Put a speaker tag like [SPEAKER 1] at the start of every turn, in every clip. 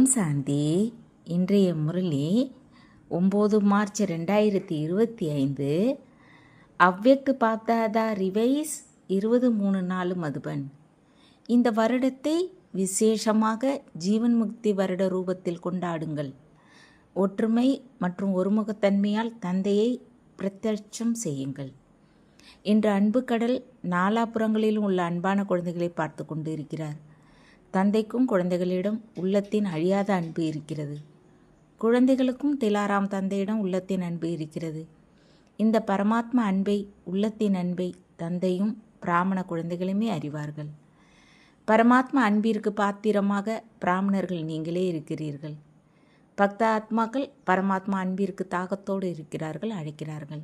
[SPEAKER 1] ஓம் சாந்தி. இன்றைய Murali 9 March 2025. Avyakt Bapdada revise 23 Madhuban. இந்த வருடத்தை விசேஷமாக ஜீவன் முக்தி வருட ரூபத்தில் கொண்டாடுங்கள். ஒற்றுமை மற்றும் ஒருமுகத்தன்மையால் தந்தையை பிரத்யட்சம் செய்யுங்கள். இன்று அன்பு கடல் நாலாபுறங்களிலும் உள்ள அன்பான குழந்தைகளை பார்த்து கொண்டு இருக்கிறார். தந்தைக்கும் குழந்தைகளிடம் உள்ளத்தின் அழியாத அன்பு இருக்கிறது. குழந்தைகளுக்கும் திலாராம் தந்தையிடம் உள்ளத்தின் அன்பு இருக்கிறது. இந்த பரமாத்மா அன்பை, உள்ளத்தின் அன்பை தந்தையும் பிராமண குழந்தைகளுமே அறிவார்கள். பரமாத்மா அன்பிற்கு பாத்திரமாக பிராமணர்கள் நீங்களே இருக்கிறீர்கள். பக்த ஆத்மாக்கள் பரமாத்மா அன்பிற்கு தாகத்தோடு இருக்கிறார்கள், அழைக்கிறார்கள்.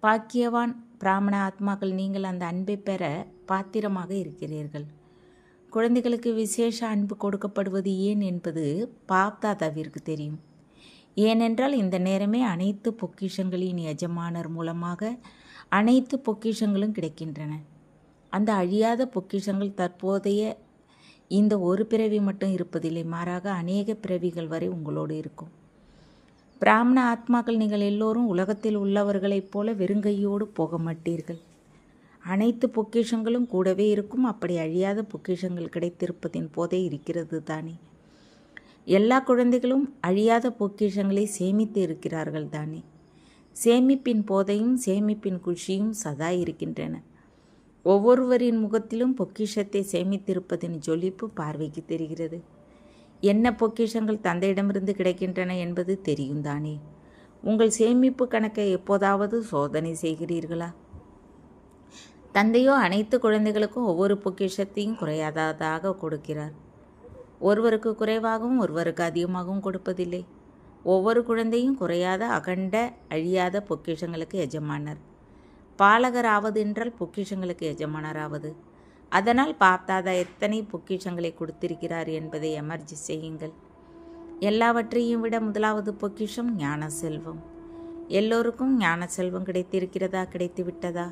[SPEAKER 1] பாக்கியவான் பிராமண ஆத்மாக்கள் நீங்கள் அந்த அன்பை பெற பாத்திரமாக இருக்கிறீர்கள். குழந்தைகளுக்கு விசேஷ அன்பு கொடுக்கப்படுவது ஏன் என்பது பாப்தாதாவிற்கு தெரியும். ஏனென்றால் இந்த நேரமே அனைத்து பொக்கிஷங்களின் எஜமானர் மூலமாக அனைத்து பொக்கிஷங்களும் கிடைக்கின்றன. அந்த அழியாத பொக்கிஷங்கள் தற்போதைய இந்த ஒரு பிறவி மட்டும் இருப்பதில்லை, மாறாக அநேக பிறவிகள் வரை உங்களோடு இருக்கும். பிராமண ஆத்மாக்கள் நீங்கள் எல்லோரும் உலகத்தில் உள்ளவர்களைப் போல வெறுங்கையோடு போக மாட்டீர்கள். அனைத்து பொக்கிஷங்களும் கூடவே இருக்கும். அப்படி அழியாத பொக்கிஷங்கள் கிடைத்திருப்பதின் போதே இருக்கிறது தானே. எல்லா குழந்தைகளும் அழியாத பொக்கிஷங்களை சேமித்து இருக்கிறார்கள் தானே. சேமிப்பின் போதையும் சேமிப்பின் குஷியும் சதா இருக்கின்றன. ஒவ்வொருவரின் முகத்திலும் பொக்கிஷத்தை சேமித்திருப்பதின் ஜொலிப்பு பார்வைக்கு தெரிகிறது. என்ன பொக்கிஷங்கள் தந்தையிடமிருந்து கிடைக்கின்றன என்பது தெரியும் தானே. உங்கள் சேமிப்பு கணக்கை எப்போதாவது சோதனை செய்கிறீர்களா? தந்தையோ அனைத்து குழந்தைகளுக்கும் ஒவ்வொரு பொக்கிஷத்தையும் குறையாததாக கொடுக்கிறார். ஒருவருக்கு குறைவாகவும் ஒருவருக்கு அதிகமாகவும் கொடுப்பதில்லை. ஒவ்வொரு குழந்தையும் குறையாத அகண்ட அழியாத பொக்கிஷங்களுக்கு எஜமானர். பாலகர் ஆவது என்றால் பொக்கிஷங்களுக்கு எஜமானராவது. அதனால் பாப்தாதா எத்தனை பொக்கிஷங்களை கொடுத்திருக்கிறார் என்பதை எமர்ஜி செய்யுங்கள். எல்லாவற்றையும் விட முதலாவது பொக்கிஷம் ஞான செல்வம். எல்லோருக்கும் ஞான செல்வம் கிடைத்திருக்கிறதா, கிடைத்து விட்டதா,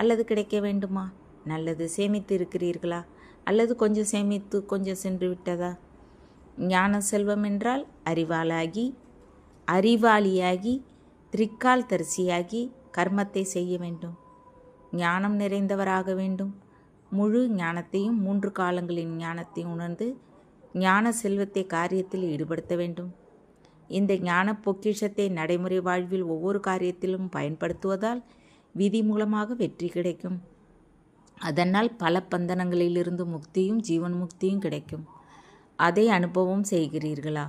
[SPEAKER 1] அல்லது கிடைக்க வேண்டுமா? நல்லது, சேமித்து இருக்கிறீர்களா, அல்லது கொஞ்சம் சேமித்து கொஞ்சம் சென்று விட்டதா? ஞான செல்வம் என்றால் அறிவாளியாகி திரிக்கால் தரிசியாகி கர்மத்தை செய்ய வேண்டும். ஞானம் நிறைந்தவராக வேண்டும். முழு ஞானத்தையும் 3 காலங்களின் ஞானத்தையும் உணர்ந்து ஞான செல்வத்தை காரியத்தில் ஈடுபடுத்த வேண்டும். இந்த ஞான பொக்கிஷத்தை நடைமுறை வாழ்வில் ஒவ்வொரு காரியத்திலும் பயன்படுத்துவதால் விதி மூலமாக வெற்றி கிடைக்கும். அதனால் பல பந்தனங்களிலிருந்து முக்தியும் ஜீவன் முக்தியும் கிடைக்கும். அதை அனுபவம் செய்கிறீர்களா?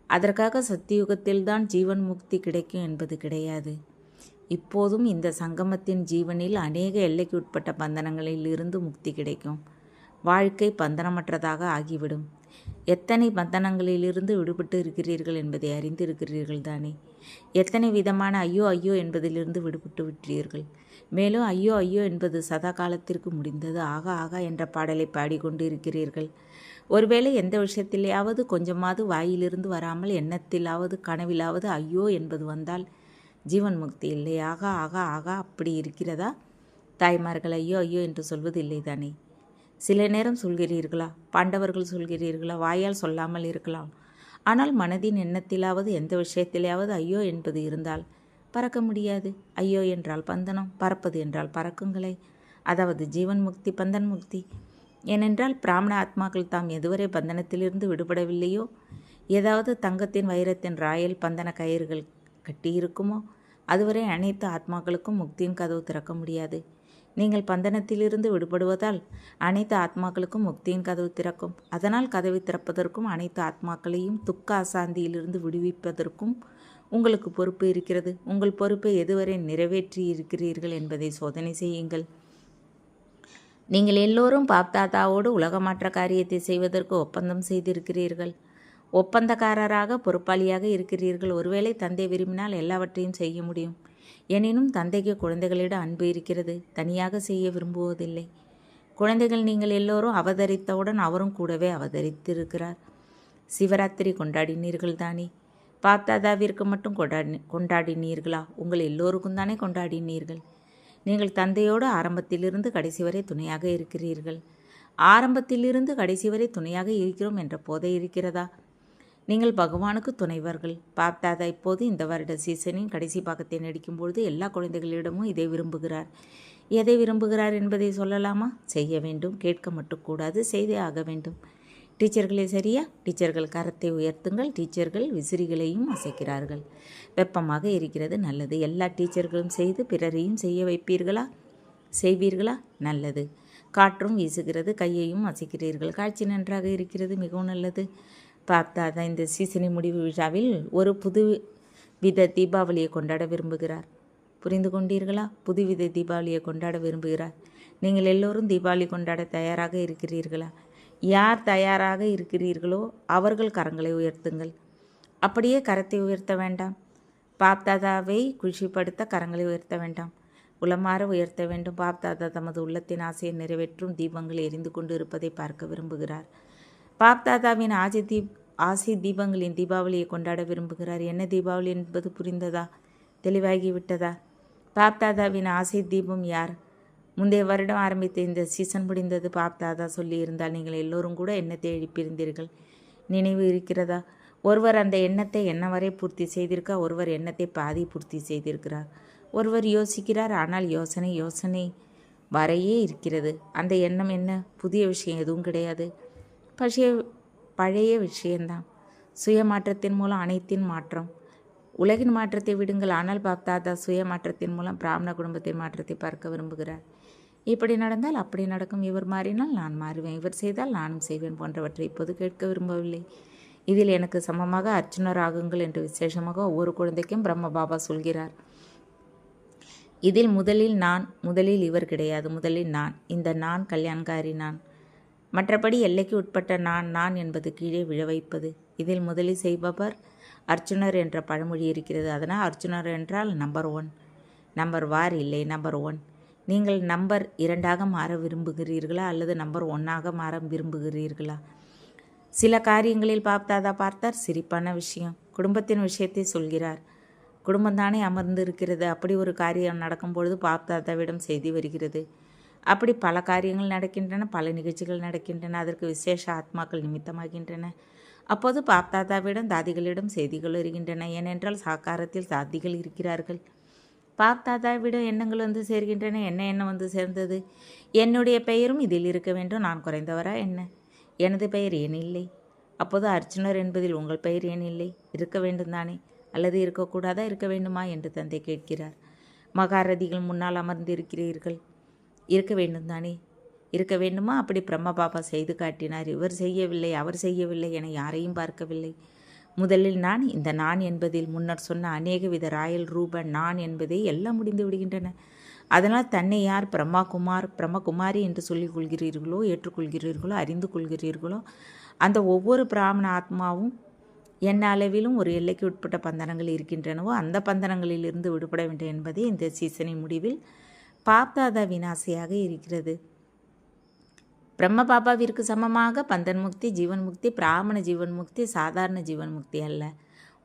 [SPEAKER 1] அதற்காக சத்தியுகத்தில்தான் ஜீவன் முக்தி கிடைக்கும் என்பது கிடையாது. இப்போதும் இந்த சங்கமத்தின் ஜீவனில் அநேக எல்லைக்கு உட்பட்ட பந்தனங்களில் இருந்து முக்தி கிடைக்கும். வாழ்க்கை பந்தனமற்றதாக ஆகிவிடும். எத்தனை பந்தனங்களிலிருந்து விடுபட்டு இருக்கிறீர்கள் என்பதை அறிந்திருக்கிறீர்கள் தானே. எத்தனை விதமான ஐயோ ஐயோ என்பதிலிருந்து விடுபட்டு விட்டீர்கள். மேலும் ஐயோ ஐயோ என்பது சதா காலத்திற்கு முடிந்தது, ஆகா ஆகா என்ற பாடலை பாடிக்கொண்டு இருக்கிறீர்கள். ஒருவேளை எந்த விஷயத்திலேயாவது கொஞ்சமாவது வாயிலிருந்து வராமல் எண்ணத்திலாவது கனவிலாவது ஐயோ என்பது வந்தால் ஜீவன் முக்தி இல்லை. ஆகா ஆகா ஆகா அப்படி இருக்கிறதா? தாய்மார்கள் ஐயோ ஐயோ என்று சொல்வது இல்லை தானே. சில நேரம் சொல்கிறீர்களா? பாண்டவர்கள் சொல்கிறீர்களா? வாயால் சொல்லாமல் இருக்கலாம். ஆனால் மனதின் எண்ணத்திலாவது எந்த விஷயத்திலாவது ஐயோ என்பது இருந்தால் பறக்க முடியாது. ஐயோ என்றால் பந்தனம், பறப்பது என்றால் பறக்குங்களை, அதாவது ஜீவன் முக்தி, பந்தன் முக்தி. ஏனென்றால் பிராமண ஆத்மாக்கள் தாம் எதுவரை பந்தனத்திலிருந்து விடுபடவில்லையோ, ஏதாவது தங்கத்தின் வைரத்தின் ராயல் பந்தன கயிறுகள் கட்டியிருக்குமோ, அதுவரை அனைத்து ஆத்மாக்களுக்கும் முக்தியின் கதவு திறக்க முடியாது. நீங்கள் பந்தனத்திலிருந்து விடுபடுவதால் அனைத்து ஆத்மாக்களுக்கும் முக்தியின் கதவு திறக்கும். அதனால் கதவை திறப்பதற்கும் அனைத்து ஆத்மாக்களையும் துக்க அசாந்தியிலிருந்து விடுவிப்பதற்கும் உங்களுக்கு பொறுப்பு இருக்கிறது. உங்கள் பொறுப்பை எதுவரை நிறைவேற்றி இருக்கிறீர்கள் என்பதை சோதனை செய்யுங்கள். நீங்கள் எல்லோரும் பாப்தாதாவோடு உலகமாற்ற காரியத்தை செய்வதற்கு ஒப்பந்தம் செய்திருக்கிறீர்கள். ஒப்பந்தக்காரராக பொறுப்பாளியாக இருக்கிறீர்கள். ஒருவேளை தந்தை விரும்பினால் எல்லாவற்றையும் செய்ய முடியும். எனினும் தந்தைக்கு குழந்தைகளிடம் அன்பு இருக்கிறது. தனியாக செய்ய விரும்புவதில்லை. குழந்தைகள் நீங்கள் எல்லோரும் அவதரித்தவுடன் அவரும் கூடவே அவதரித்திருக்கிறார். சிவராத்திரி கொண்டாடினீர்கள் தானே. பாப்தாதாவிற்கு மட்டும் கொண்டாடினீர்களா? உங்கள் எல்லோருக்கும் தானே கொண்டாடினீர்கள். நீங்கள் தந்தையோடு ஆரம்பத்திலிருந்து கடைசி வரை துணையாக இருக்கிறீர்கள். ஆரம்பத்திலிருந்து கடைசி வரை துணையாக இருக்கிறோம் என்ற போதை இருக்கிறதா? நீங்கள் பகவானுக்கு துணைவர்கள். பாப்தாதா இப்போது இந்த வருட சீசனின் கடைசி பாகத்தை நடிக்கும்பொழுது எல்லா குழந்தைகளிடமும் இதை விரும்புகிறார். எதை விரும்புகிறார் என்பதை சொல்லலாமா? செய்ய வேண்டும், கேட்க மட்டும் கூடாது, செய்தே ஆக வேண்டும். டீச்சர்களே சரியா? டீச்சர்கள் கரத்தை உயர்த்துங்கள். டீச்சர்கள் விசிறிகளையும் அசைக்கிறார்கள். வெப்பமாக இருக்கிறது, நல்லது. எல்லா டீச்சர்களும் செய்து பிறரையும் செய்ய வைப்பீர்களா? செய்வீர்களா? நல்லது. காற்றும் வீசுகிறது, கையையும் அசைக்கிறீர்கள். காட்சி நன்றாக இருக்கிறது, மிகவும் நல்லது. பாப்தாதா இந்த சீசனின் முடிவு விழாவில் ஒரு புதுவித தீபாவளியை கொண்டாட விரும்புகிறார். புரிந்து கொண்டீர்களா? புதுவித தீபாவளியை கொண்டாட விரும்புகிறார். நீங்கள் எல்லோரும் தீபாவளி கொண்டாட தயாராக இருக்கிறீர்களா? யார் தயாராக இருக்கிறீர்களோ அவர்கள் கரங்களை உயர்த்துங்கள். அப்படியே கரத்தை உயர்த்த வேண்டாம். பாப்தாதாவை குஷிப்படுத்த கரங்களை உயர்த்த வேண்டாம், உளமாற உயர்த்த வேண்டும். பாப்தாதா தமது உள்ளத்தின் ஆசையை நிறைவேற்றும் தீபங்கள் எரிந்து கொண்டு இருப்பதை பார்க்க விரும்புகிறார். பாப்தாதாவின் ஆசை தீபங்களின் தீபாவளியை கொண்டாட விரும்புகிறார். என்ன தீபாவளி என்பது புரிந்ததா? தெளிவாகிவிட்டதா? பாப்தாதாவின் ஆசை தீபம் யார்? முந்தைய வருடம் ஆரம்பித்த இந்த சீசன் முடிந்தது. பாப்தாதா சொல்லியிருந்தால் நீங்கள் எல்லோரும் கூட எண்ணத்தை எழுப்பியிருந்தீர்கள். நினைவு இருக்கிறதா? ஒருவர் அந்த எண்ணத்தை என்ன வரை பூர்த்தி செய்திருக்கா, ஒருவர் எண்ணத்தை பாதி பூர்த்தி செய்திருக்கிறார். ஒருவர் யோசிக்கிறார், ஆனால் யோசனை வரையே இருக்கிறது. அந்த எண்ணம் என்ன? புதிய விஷயம் எதுவும் கிடையாது, பழைய விஷயந்தான். சுய மாற்றத்தின் மூலம் அனைத்தின் மாற்றம். உலகின் மாற்றத்தை விடுங்கள், ஆனால் பாப்தாதா சுய மாற்றத்தின் மூலம் பிராமண குடும்பத்தின் மாற்றத்தை பார்க்க விரும்புகிறார். இப்படி நடந்தால் அப்படி நடக்கும், இவர் மாறினால் நான் மாறுவேன், இவர் செய்தால் நானும் செய்வேன் போன்றவற்றை இப்போது கேட்க விரும்பவில்லை. இதில் எனக்கு சமமாக அர்ச்சுனர் ஆகுங்கள் என்று விசேஷமாக ஒவ்வொரு குழந்தைக்கும் பிரம்ம பாபா சொல்கிறார். இதில் முதலில் இவர் கிடையாது, முதலில் நான். இந்த நான் கல்யாண்காரி நான். மற்றபடி எல்லைக்கு உட்பட்ட நான் என்பது கீழே விழ வைப்பது. இதில் முதலில் செய்பவர் அர்ச்சுனர் என்ற பழமொழி இருக்கிறது. அதனால் அர்ச்சுனர் என்றால் நம்பர் 1. நம்பர் வார் இல்லை, நம்பர் 1. நீங்கள் நம்பர் 2ஆக மாற விரும்புகிறீர்களா அல்லது நம்பர் 1ஆக மாற விரும்புகிறீர்களா? சில காரியங்களில் பாப்தாதா பார்த்தார். சிரிப்பான விஷயம், குடும்பத்தின் விஷயத்தை சொல்கிறார். குடும்பம்தானே அமர்ந்து இருக்கிறது. அப்படி ஒரு காரியம் நடக்கும்பொழுது பாப்தாதாவிடம் செய்தி வருகிறது. அப்படி பல காரியங்கள் நடக்கின்றன, பல நிகழ்ச்சிகள் நடக்கின்றன. அதற்கு விசேஷ ஆத்மாக்கள் நிமித்தமாகின்றன. அப்போது பாப்தாதாவிடம் தாதிகளிடம் செய்திகள் வருகின்றன. ஏனென்றால் சாக்காரத்தில் தாதிகள் இருக்கிறார்கள். பாப்தாதாவிடம் எண்ணங்கள் வந்து சேர்கின்றன. என்ன எண்ணம் வந்து சேர்ந்தது? என்னுடைய பெயரும் இதில் இருக்க வேண்டும். நான் குறைந்தவரா என்ன? எனது பெயர் ஏன் இல்லை? அப்போது அர்ச்சுனர் என்பதில் உங்கள் பெயர் ஏன் இல்லை? இருக்க வேண்டும் தானே, அல்லது இருக்கக்கூடாதா, இருக்க வேண்டுமா என்று தந்தை கேட்கிறார். மகாரதிகள் முன்னால் அமர்ந்து இருக்கிறீர்கள், இருக்க வேண்டும் தானே, இருக்க வேண்டுமா? அப்படி பிரம்ம பாபா செய்து காட்டினார். இவர் செய்யவில்லை, அவர் செய்யவில்லை என யாரையும் பார்க்கவில்லை. முதலில் நான். இந்த நான் என்பதில் முன்னர் சொன்ன அநேக வித ராயல் ரூப நான் என்பதை எல்லாம் முடிந்து விடுகின்றன. அதனால் தன்னை யார் பிரம்மகுமாரி என்று சொல்லிக் கொள்கிறீர்களோ, ஏற்றுக்கொள்கிறீர்களோ, அறிந்து கொள்கிறீர்களோ, அந்த ஒவ்வொரு பிராமண ஆத்மாவும் என்ன அளவிலும் ஒரு எல்லைக்கு உட்பட்ட பந்தனங்கள் இருக்கின்றனவோ அந்த பந்தனங்களிலிருந்து விடுபட வேண்டும் என்பதே இந்த சீசனின் முடிவில் பாப்தாதா வினாசையாக இருக்கிறது. பிரம்ம பாபாவிற்கு சமமாக பந்தன் முக்தி, ஜீவன் முக்தி, பிராமண ஜீவன் முக்தி சாதாரண ஜீவன் முக்தி அல்ல,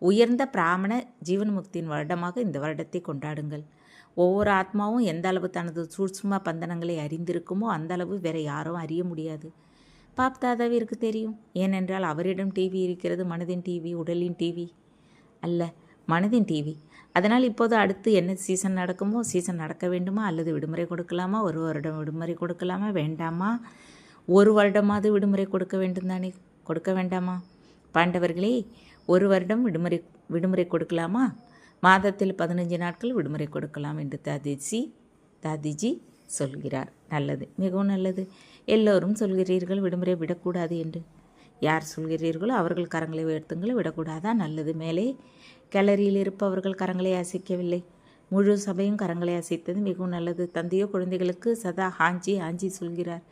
[SPEAKER 1] உயர்ந்த பிராமண ஜீவன் முக்தியின் வருடமாக இந்த வருடத்தை கொண்டாடுங்கள். ஒவ்வொரு ஆத்மாவும் எந்த அளவு தனது சூட்சும பந்தனங்களை அறிந்திருக்குமோ அந்த அளவு வேற யாரும் அறிய முடியாது. பாப்தாதாவிற்கு தெரியும். ஏனென்றால் அவரிடம் டிவி இருக்கிறது. மனதின் டிவி, உடலின் டிவி அல்ல, மனதின் டிவி. அதனால் இப்போது அடுத்து என்ன சீசன் நடக்குமோ, சீசன் நடக்க வேண்டுமா அல்லது விடுமுறை கொடுக்கலாமா, ஒரு வருடம் விடுமுறை கொடுக்கலாமா வேண்டாமா, ஒரு வருடமாவது விடுமுறை கொடுக்க வேண்டும் தானே, கொடுக்க வேண்டாமா? பாண்டவர்களே, ஒரு வருடம் விடுமுறை கொடுக்கலாமா? மாதத்தில் 15 நாட்கள் விடுமுறை கொடுக்கலாம் என்று தாதிஜி சொல்கிறார். நல்லது, மிகவும் நல்லது. எல்லோரும் சொல்கிறீர்கள் விடுமுறை விடக்கூடாது என்று. யார் சொல்கிறீர்களோ அவர்கள் கரங்களை உயர்த்துங்கள். விடக்கூடாதா? நல்லது. மேலே கேலரியில் இருப்பவர்கள் கரங்களை அசைக்கவில்லை. முழு சபையும் கரங்களை அசைத்தது மிகவும் நல்லது. தந்தையோ குழந்தைகளுக்கு சதா ஆஞ்சி சொல்கிறார்.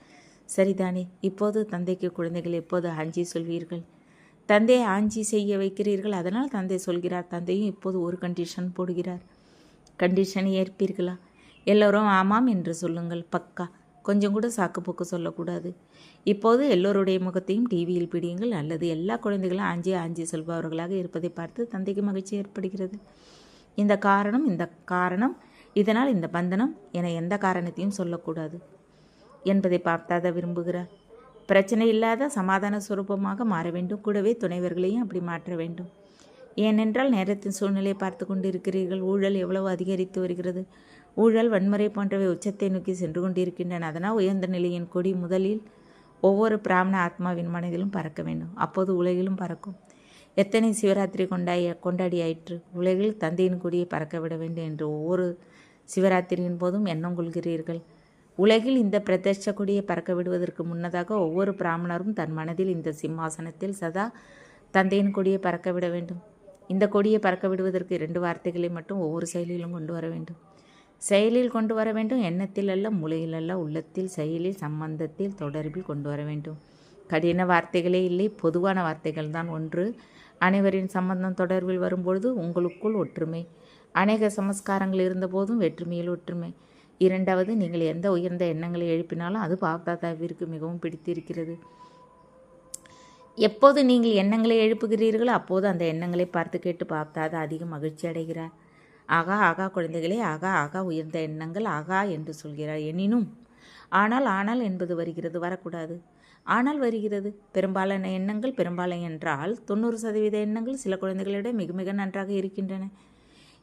[SPEAKER 1] சரிதானே? இப்போது தந்தைக்கு குழந்தைகள் எப்போது ஆஞ்சி சொல்வீர்கள்? தந்தையை ஆஞ்சி செய்ய வைக்கிறீர்கள். அதனால் தந்தை சொல்கிறார். தந்தையும் இப்போது ஒரு கண்டிஷன் போடுகிறார். கண்டிஷனை ஏற்பீர்களா? எல்லோரும் ஆமாம் என்று சொல்லுங்கள். பக்கா. கொஞ்சம் கூட சாக்குப்போக்கு சொல்லக்கூடாது. இப்போது எல்லோருடைய முகத்தையும் டிவியில் பிடியுங்கள். அல்லது எல்லா குழந்தைகளும் ஆஞ்சி சொல்பவர்களாக இருப்பதை பார்த்து தந்தைக்கு மகிழ்ச்சி ஏற்படுகிறது. இந்த காரணம் இதனால் இந்த பந்தனம் என எந்த காரணத்தையும் சொல்லக்கூடாது என்பதை பாப்தாதா விரும்புகிறார். பிரச்சனை இல்லாத சமாதான சுரூபமாக மாற வேண்டும். கூடவே துணைவர்களையும் அப்படி மாற்ற வேண்டும். ஏனென்றால் நேரத்தின் சூழ்நிலையை பார்த்து கொண்டு இருக்கிறீர்கள். ஊழல் எவ்வளவு அதிகரித்து வருகிறது. ஊழல், வன்முறை போன்றவை உச்சத்தை நோக்கி சென்று கொண்டிருக்கின்றன. அதனால் உயர்ந்த நிலையின் கொடி முதலில் ஒவ்வொரு பிராமண ஆத்மாவின் மனதிலும் பறக்க வேண்டும். அப்போது உலகிலும் பறக்கும். எத்தனை சிவராத்திரி கொண்டாடியாயிற்று. உலகில் தந்தையின் கொடியை பறக்க விட வேண்டும் என்று ஒவ்வொரு சிவராத்திரியின் போதும் எண்ணம் கொள்கிறீர்கள். உலகில் இந்த பிரத்யட்ச கொடியை பறக்க விடுவதற்கு முன்னதாக ஒவ்வொரு பிராமணரும் தன் மனதில் இந்த சிம்மாசனத்தில் சதா தந்தையின் கொடியை பறக்க விட வேண்டும். இந்த கொடியை பறக்க விடுவதற்கு 2 வார்த்தைகளை மட்டும் ஒவ்வொரு செயலிலும் கொண்டு வர வேண்டும். செயலில் கொண்டு வர வேண்டும். எண்ணத்தில் அல்ல, மூளையில் அல்ல, உள்ளத்தில், செயலில், சம்பந்தத்தில், தொடர்பில் கொண்டு வர வேண்டும். கடின வார்த்தைகளே இல்லை, பொதுவான வார்த்தைகள் தான். 1, அனைவரின் சம்பந்தம் தொடர்பில் வரும்பொழுது உங்களுக்குள் ஒற்றுமை. அநேக சமஸ்காரங்கள் இருந்தபோதும் வெற்றுமையில் ஒற்றுமை. 2வது, நீங்கள் எந்த உயர்ந்த எண்ணங்களை எழுப்பினாலும் அது பாப்தாதாவிற்கு மிகவும் பிடித்திருக்கிறது. எப்போது நீங்கள் எண்ணங்களை எழுப்புகிறீர்களோ அப்போது அந்த எண்ணங்களை பார்த்து கேட்டு பாப்தாதா அதிக மகிழ்ச்சி அடைகிறார். ஆகா ஆகா குழந்தைகளே, ஆகா ஆகா உயர்ந்த எண்ணங்கள், ஆகா என்று சொல்கிறார். எனினும் ஆனால் என்பது வருகிறது, வரக்கூடாது. ஆனால் வருகிறது. பெரும்பாலான எண்ணங்கள், பெரும்பாலான என்றால் 90% எண்ணங்கள் சில குழந்தைகளிடம் மிக மிக நன்றாக இருக்கின்றன.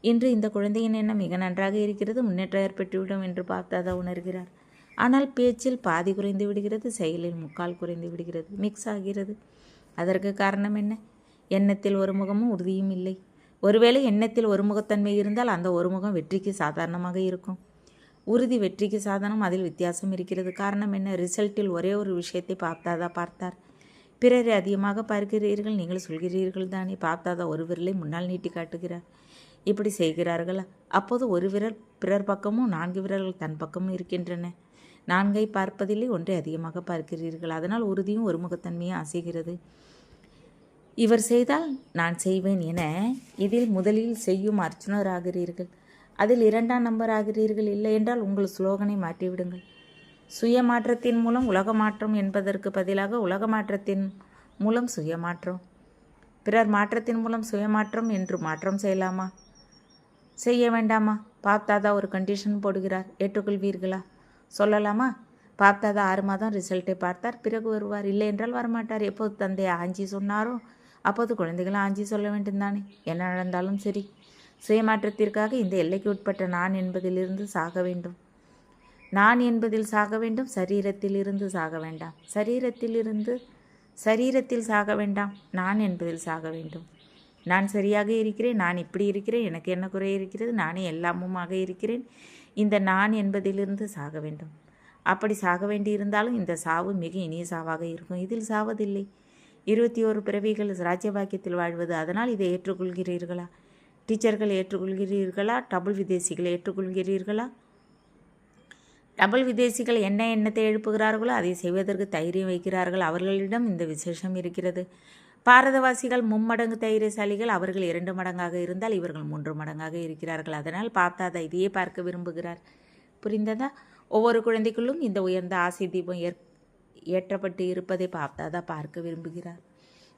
[SPEAKER 1] இன்று இந்த குழந்தையின் எண்ணம் மிக நன்றாக இருக்கிறது, முன்னேற்றம் ஏற்பட்டுவிடும் என்று பாப்தாதா உணர்கிறார். ஆனால் பேச்சில் பாதி குறைந்து விடுகிறது, செயலில் 3/4 குறைந்து விடுகிறது, மிக்ஸ் ஆகிறது. அதற்கு காரணம் என்ன? எண்ணத்தில் ஒரு முகமும் உறுதியும் இல்லை. ஒருவேளை எண்ணத்தில் ஒரு முகத்தன்மை இருந்தால் அந்த ஒரு முகம் வெற்றிக்கு சாதாரணமாக இருக்கும். உறுதி வெற்றிக்கு சாதனம், அதில் வித்தியாசம் இருக்கிறது. காரணம் என்ன? ரிசல்ட்டில் ஒரே ஒரு விஷயத்தை பாப்தாதா பார்த்தார். பிறரை அதிகமாக பார்க்கிறீர்கள். நீங்கள் சொல்கிறீர்கள் தானே. பாப்தாதா ஒரு விரலை முன்னால் நீட்டி காட்டுகிறார். இப்படி செய்கிறார்களா? அப்போது ஒரு விரல் பிறர் பக்கமும் 4 விரல்கள் தன் பக்கமும் இருக்கின்றன. 4ஐ பார்ப்பதில்லை, 1ஐ அதிகமாக பார்க்கிறீர்கள். அதனால் உறுதியும் ஒரு முகத்தன்மையும் அசைகிறது. இவர் செய்தால் நான் செய்வேன் என இதில் முதலில் செய்யும் அர்ச்சுனர் ஆகிறீர்கள். அதில் 2ஆம் நம்பர் ஆகிறீர்கள். இல்லை என்றால் உங்கள் ஸ்லோகனை மாற்றிவிடுங்கள். சுய மாற்றத்தின் மூலம் உலக மாற்றம் என்பதற்கு பதிலாக உலக மாற்றத்தின் மூலம் சுய மாற்றம், பிறர் மாற்றத்தின் மூலம் சுயமாற்றம் என்று மாற்றம் செய்யலாமா? செய்ய வேண்டாமா? பாப்தாதா ஒரு கண்டிஷன் போடுகிறார். ஏற்றுக்கொள்வீர்களா? சொல்லலாமா? பாப்தாதா 6 மாதம் ரிசல்ட்டை பார்த்தார், பிறகு வருவார். இல்லை என்றால் வரமாட்டார். எப்போது தந்தை ஆஞ்சி சொன்னாரோ அப்போது குழந்தைகளை ஆஞ்சி சொல்ல வேண்டும் தானே. என்ன நடந்தாலும் சரி, சுயமாற்றத்திற்காக இந்த எல்லைக்கு உட்பட்ட நான் என்பதிலிருந்து சாக வேண்டும். நான் என்பதில் சாக வேண்டும், சரீரத்தில் இருந்து சாக வேண்டாம். சரீரத்தில் சாக வேண்டாம், நான் என்பதில் சாக வேண்டும். நான் சரியாக இருக்கிறேன், நான் இப்படி இருக்கிறேன், எனக்கு என்ன குறை இருக்கிறது, நானே எல்லாமுமாக இருக்கிறேன். இந்த நான் என்பதிலிருந்து சாக வேண்டும். அப்படி சாக வேண்டியிருந்தாலும் இந்த சாவு மிக இனிய சாவாக இருக்கும். இதில் சாவதில்லை. 21 பிறவிகள் ராஜ்யபாக்கியத்தில் வாழ்வது. அதனால் இதை ஏற்றுக்கொள்கிறீர்களா? டீச்சர்கள் ஏற்றுக்கொள்கிறீர்களா? டபுள் விதேசிகளை ஏற்றுக்கொள்கிறீர்களா? டபுள் விதேசிகள் என்ன எண்ணத்தை எழுப்புகிறார்களோ அதை செய்வதற்கு தைரியம் வைக்கிறார்கள். அவர்களிடம் இந்த விசேஷம் இருக்கிறது. பாரதவாசிகள் 3 மடங்கு தைரியசாலிகள். அவர்கள் 2 மடங்காக இருந்தால் இவர்கள் 3 மடங்காக இருக்கிறார்கள். அதனால் பாப்தாதா இதையே பார்க்க விரும்புகிறார். புரிந்ததா? ஒவ்வொரு குழந்தைக்குள்ளும் இந்த உயர்ந்த ஆசை தீபம் ஏற்றப்பட்டு இருப்பதை பாப்தாதா பார்க்க விரும்புகிறார்.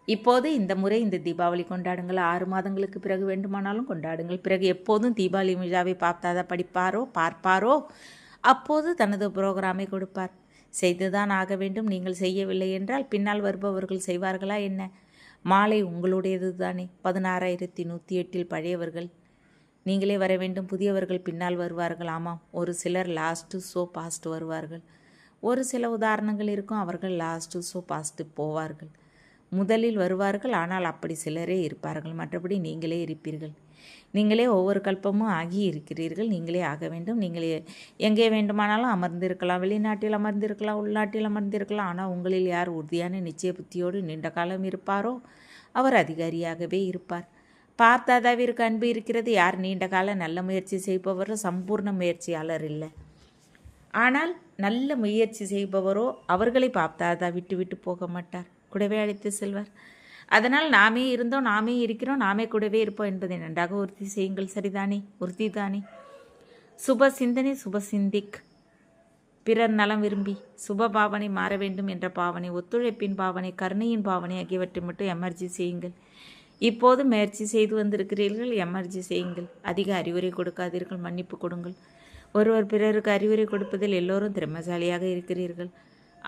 [SPEAKER 1] இப்போது இந்த முறை இந்த தீபாவளி கொண்டாடுங்கள். 6 மாதங்களுக்கு பிறகு வேண்டுமானாலும் கொண்டாடுங்கள். பிறகு எப்போதும் தீபாவளி விழாவை பாப்தாதா பார்ப்பாரோ அப்போது தனது புரோகிராமை கொடுப்பார். செய்துதான் ஆக வேண்டும். நீங்கள் செய்யவில்லை என்றால் பின்னால் வருபவர்கள் செய்வார்களா என்ன? மாலை உங்களுடையது தானே. 16,108 பழையவர்கள் நீங்களே வர வேண்டும். புதியவர்கள் பின்னால் வருவார்கள். ஆமாம், ஒரு சிலர் லாஸ்ட்டு ஸோ பாஸ்ட் வருவார்கள். ஒரு சில உதாரணங்கள் இருக்கும். அவர்கள் லாஸ்ட்டு ஸோ பாஸ்ட்டு போவார்கள். முதலில் வருவார்கள். ஆனால் அப்படி சிலரே இருப்பார்கள். மற்றபடி நீங்களே இருப்பீர்கள். நீங்களே ஒவ்வொரு கல்பமும் ஆகி இருக்கிறீர்கள். நீங்களே ஆக வேண்டும். நீங்களே எங்கே வேண்டுமானாலும் அமர்ந்திருக்கலாம். வெளிநாட்டில் அமர்ந்திருக்கலாம், உள்நாட்டில் அமர்ந்திருக்கலாம். ஆனால் உங்களில் யார் உறுதியான நிச்சய புத்தியோடு நீண்ட காலம் இருப்பாரோ அவர் அதிகாரியாகவே இருப்பார். பாப்தாதாவிற்கு அன்பு இருக்கிறது. யார் நீண்ட கால நல்ல முயற்சி செய்பவரோ சம்பூர்ண முயற்சியாளர் இல்லை. ஆனால் நல்ல முயற்சி செய்பவரோ அவர்களை பாப்தாதா விட்டு போக மாட்டார். கூடவே அழைத்து செல்வார். அதனால் நாமே இருந்தோம், நாமே இருக்கிறோம், நாமே கூடவே இருப்போம் என்பதை நன்றாக உறுதி செய்யுங்கள். சரிதானே? உறுதிதானே? சுப சிந்தனை, சுப சிந்திக். பிறர் நலம் விரும்பி சுப பாவனை மாற வேண்டும் என்ற பாவனை, ஒத்துழைப்பின் பாவனை, கருணையின் பாவனை ஆகியவற்றை மட்டும் எமர்ஜி செய்யுங்கள். இப்போது முயற்சி செய்து வந்திருக்கிறீர்கள். எமர்ஜி செய்யுங்கள். அதிக அறிவுரை கொடுக்காதீர்கள். மன்னிப்பு கொடுங்கள். ஒருவர் பிறருக்கு அறிவுரை கொடுப்பதில் எல்லோரும் திறமைசாலியாக இருக்கிறீர்கள்.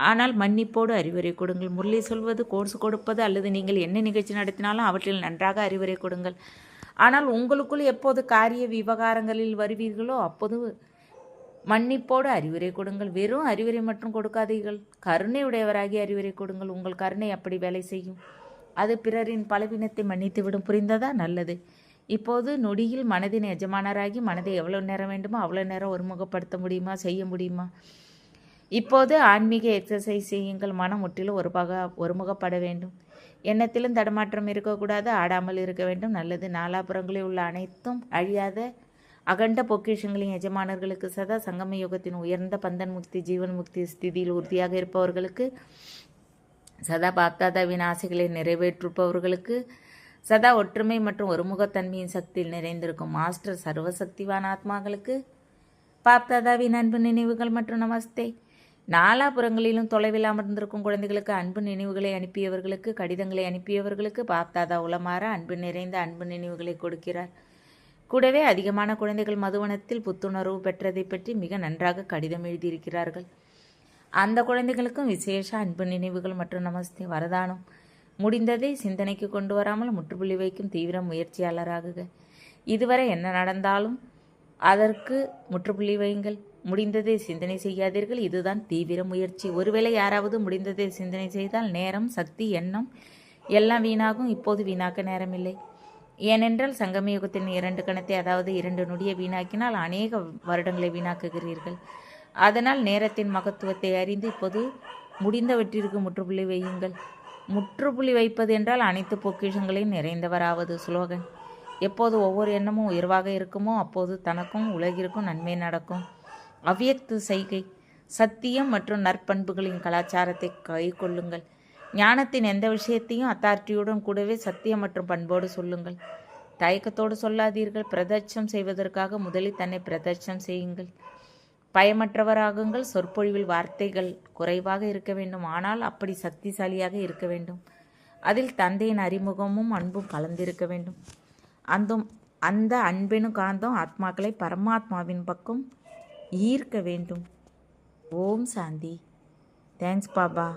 [SPEAKER 1] ஆனால் மன்னிப்போடு அறிவுரை கொடுங்கள். முரளி சொல்வது, கோர்ஸ் கொடுப்பது அல்லது நீங்கள் என்ன நிகழ்ச்சி நடத்தினாலும் அவற்றில் நன்றாக அறிவுரை கொடுங்கள். ஆனால் உங்களுக்குள் எப்போது காரிய விவகாரங்களில் வருவீர்களோ அப்போது மன்னிப்போடு அறிவுரை கொடுங்கள். வெறும் அறிவுரை மட்டும் கொடுக்காதீர்கள், கருணை உடையவராகி அறிவுரை கொடுங்கள். உங்கள் கருணை அப்படி வேலை செய்யும். அது பிறரின் பலவீனத்தை மன்னித்துவிடும். புரிந்ததா? நல்லது. இப்போது நொடியில் மனதின் எஜமானராகி மனதை எவ்வளோ நேரம் வேண்டுமோ அவ்வளோ நேரம் ஒருமுகப்படுத்த முடியுமா, செய்ய முடியுமா? இப்போது ஆன்மீக எக்ஸசைஸ் செய்யுங்கள். மனம் முற்றிலும் ஒருமுகப்பட வேண்டும். எண்ணத்திலும் தடமாற்றம் இருக்கக்கூடாது, ஆடாமல் இருக்க வேண்டும். நல்லது. நாலாபுறங்களில் உள்ள அனைத்தும் அழியாத அகண்ட பொக்கிஷங்களின் எஜமானர்களுக்கு, சதா சங்கம யோகத்தின் உயர்ந்த பந்தன் முக்தி ஜீவன் முக்தி ஸ்திதியில் உறுதியாக இருப்பவர்களுக்கு, சதா பாப்தாதாவின் ஆசைகளை நிறைவேற்றுப்பவர்களுக்கு, சதா ஒற்றுமை மற்றும் ஒருமுகத்தன்மையின் சக்தியில் நிறைந்திருக்கும் மாஸ்டர் சர்வசக்திவான ஆத்மாக்களுக்கு பாப்தாதாவின் அன்பு நினைவுகள் மற்றும் நமஸ்தே. நாலாபுறங்களிலும் தொலைவில் அமர்ந்திருக்கும் குழந்தைகளுக்கு, அன்பு நினைவுகளை அனுப்பியவர்களுக்கு, கடிதங்களை அனுப்பியவர்களுக்கு பாப்தாதா உளமாற அன்பு நிறைந்த அன்பு நினைவுகளை கொடுக்கிறார். கூடவே அதிகமான குழந்தைகள் மதுவனத்தில் புத்துணர்வு பெற்றதை பற்றி மிக நன்றாக கடிதம் எழுதியிருக்கிறார்கள். அந்த குழந்தைகளுக்கும் விசேஷ அன்பு நினைவுகள் மற்றும் நமஸ்தே. வரதானம்: முடிந்ததை சிந்தனைக்கு கொண்டு வராமல் முற்றுப்புள்ளி வைக்கும் தீவிர முயற்சியாளராகுக. இதுவரை என்ன நடந்தாலும் அதற்கு முற்றுப்புள்ளி வையுங்கள். முடிந்ததை சிந்தனை செய்யாதீர்கள். இதுதான் தீவிர முயற்சி. ஒருவேளை யாராவது முடிந்ததை சிந்தனை செய்தால் நேரம், சக்தி, எண்ணம் எல்லாம் வீணாகும். இப்போது வீணாக்க நேரமில்லை. ஏனென்றால் சங்கம யுகத்தின் 2 கணத்தை, அதாவது 2 நொடியை வீணாக்கினால் அநேக வருடங்களை வீணாக்குகிறீர்கள். அதனால் நேரத்தின் மகத்துவத்தை அறிந்து இப்போது முடிந்தவற்றிற்கு முற்றுப்புள்ளி வையுங்கள். முற்றுப்புள்ளி வைப்பது என்றால் அனைத்து பொக்கிஷங்களையும் நிறைந்தவராவது. ஸ்லோகன்: எப்போது ஒவ்வொரு எண்ணமும் உயர்வாக இருக்குமோ அப்போது தனக்கும் உலகிற்கும் நன்மை நடக்கும். அவ்வியக்த செய்கை: சத்தியம் மற்றும் நற்பண்புகளின் கலாச்சாரத்தை கை கொள்ளுங்கள். ஞானத்தின் எந்த விஷயத்தையும் அத்தாரிட்டியுடன் கூடவே சத்தியம் மற்றும் பண்போடு சொல்லுங்கள். தயக்கத்தோடு சொல்லாதீர்கள். பிரதட்சம் செய்வதற்காக முதலில் தன்னை பிரதட்சம் செய்யுங்கள். பயமற்றவராகுங்கள். சொற்பொழிவில் வார்த்தைகள் குறைவாக இருக்க வேண்டும், ஆனால் அப்படி சக்திசாலியாக இருக்க வேண்டும். அதில் தந்தையின் அறிமுகமும் அன்பும் கலந்திருக்க வேண்டும். அந்த அன்பெனும் காந்தம் ஆத்மாக்களை பரமாத்மாவின் பக்கம் ஈர்க்க வேண்டும். ஓம் சாந்தி. தேங்க்ஸ் பாபா.